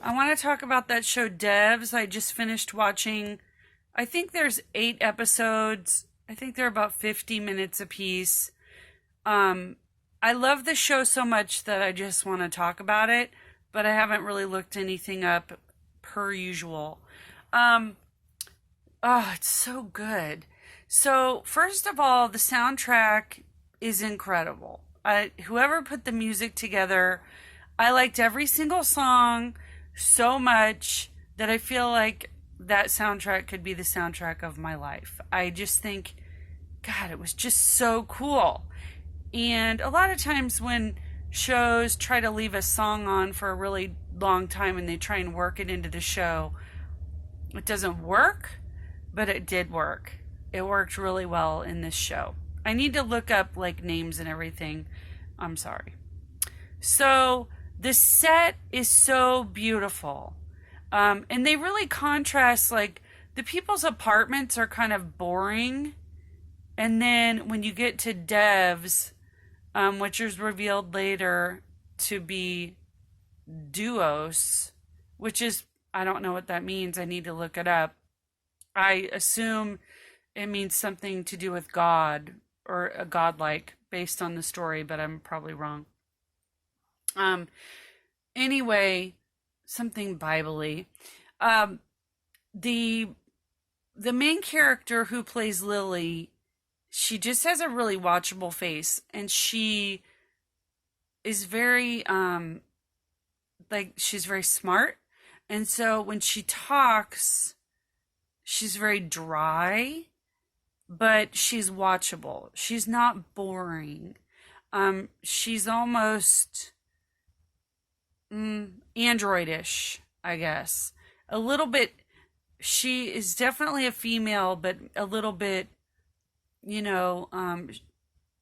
I want to talk about that show Devs. I just finished watching. I think there's 8 episodes. I think they're about 50 minutes apiece. Um, I love the show so much that I just want to talk about it, but I haven't really looked anything up per usual. Um, oh, it's so good. So, first of all, the soundtrack is incredible. Whoever put the music together, I liked every single song so much that I feel like that soundtrack could be the soundtrack of my life. I just think, God, it was just so cool. And a lot of times when shows try to leave a song on for a really long time and they try and work it into the show, it doesn't work, but it did work. It worked really well in this show. I need to look up like names and everything. I'm sorry. So the set is so beautiful. And they really contrast, like, the people's apartments are kind of boring. And then when you get to Devs, which is revealed later to be duos, which is, I don't know what that means. I need to look it up. I assume it means something to do with God or a godlike based on the story, but I'm probably wrong. Um, anyway, something Bible-y. Um, the the main character who plays Lily, she just has a really watchable face, and she is very like she's very smart, and so when she talks, she's very dry, but she's watchable. She's not boring. She's almost androidish, I guess. A little bit. She is definitely a female, but a little bit, you know,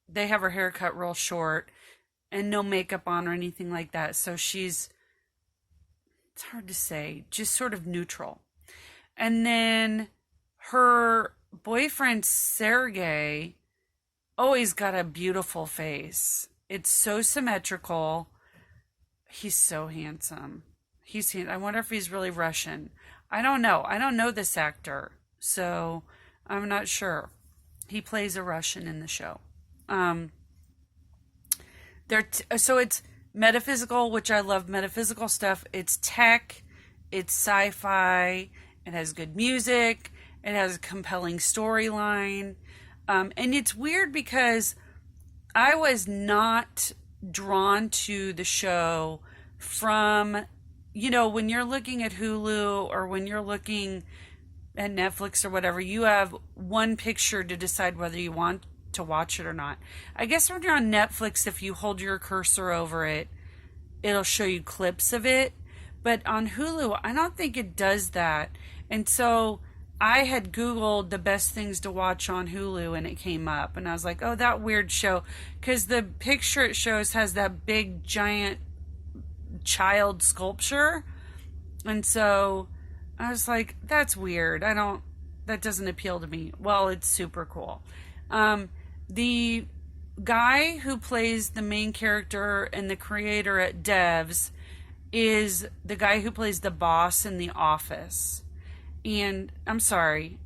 they have her hair cut real short and no makeup on or anything like that. So it's hard to say, just sort of neutral. And then her boyfriend, Sergey, always got a beautiful face. It's so symmetrical. He's so handsome. I wonder if he's really Russian. I don't know. I don't know this actor, so I'm not sure. He plays a Russian in the show. Um, so it's metaphysical, which I love metaphysical stuff. It's tech, it's sci-fi, it has good music, it has a compelling storyline. And it's weird because I was not drawn to the show from, when you're looking at Hulu or when you're looking at Netflix or whatever, you have one picture to decide whether you want to watch it or not. I guess when you're on Netflix, if you hold your cursor over it, it'll show you clips of it. But on Hulu, I don't think it does that. And so I had Googled the best things to watch on Hulu and it came up. And I was like, oh, that weird show. Because the picture it shows has that big, giant child sculpture. And so I was like, that's weird. That doesn't appeal to me. Well, it's super cool. The guy who plays the main character and the creator at Devs is the guy who plays the boss in The Office. And I'm sorry,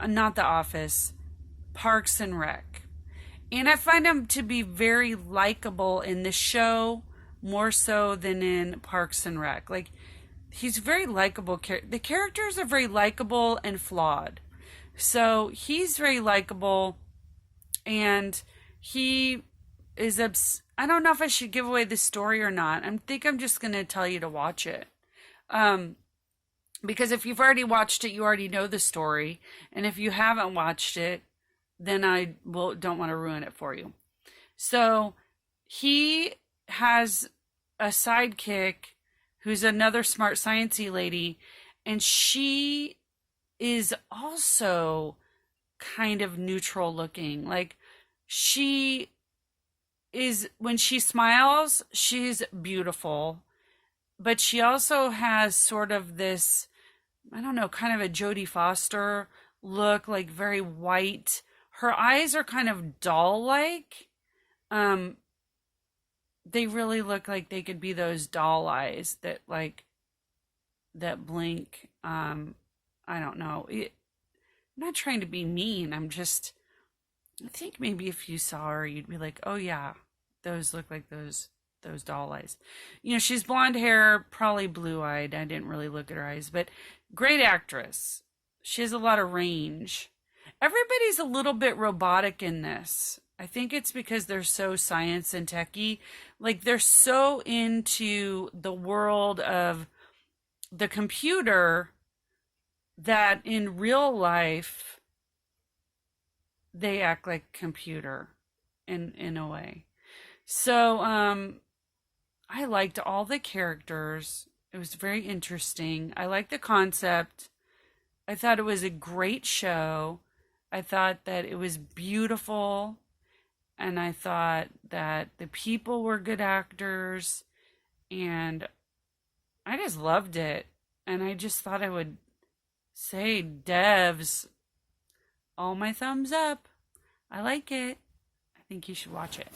not The Office, Parks and Rec. And I find him to be very likable in the show, more so than in Parks and Rec. Like, he's very likable. The characters are very likable and flawed. So he's very likable, and he is I don't know if I should give away the story or not. I think I'm just going to tell you to watch it. Because if you've already watched it, you already know the story. And if you haven't watched it, then don't want to ruin it for you. So he has a sidekick who's another smart sciencey lady, and she is also kind of neutral looking. Like, she is, when she smiles, she's beautiful, but she also has sort of this, I don't know, kind of a Jodie Foster look, like very white. Her eyes are kind of doll-like. They really look like they could be those doll eyes that, like, that blink. I don't know. I'm not trying to be mean. I think maybe if you saw her, you'd be like, oh yeah, those look like those doll eyes. You know, she's blonde hair, probably blue eyed. I didn't really look at her eyes, but great actress. She has a lot of range. Everybody's a little bit robotic in this. I think it's because they're so science and techy. Like they're so into the world of the computer that in real life they act like computer in a way. So I liked all the characters. It was very interesting. I liked the concept. I thought it was a great show. I thought that it was beautiful. And I thought that the people were good actors. And I just loved it. And I just thought I would say, devs, all my thumbs up. I like it. I think you should watch it.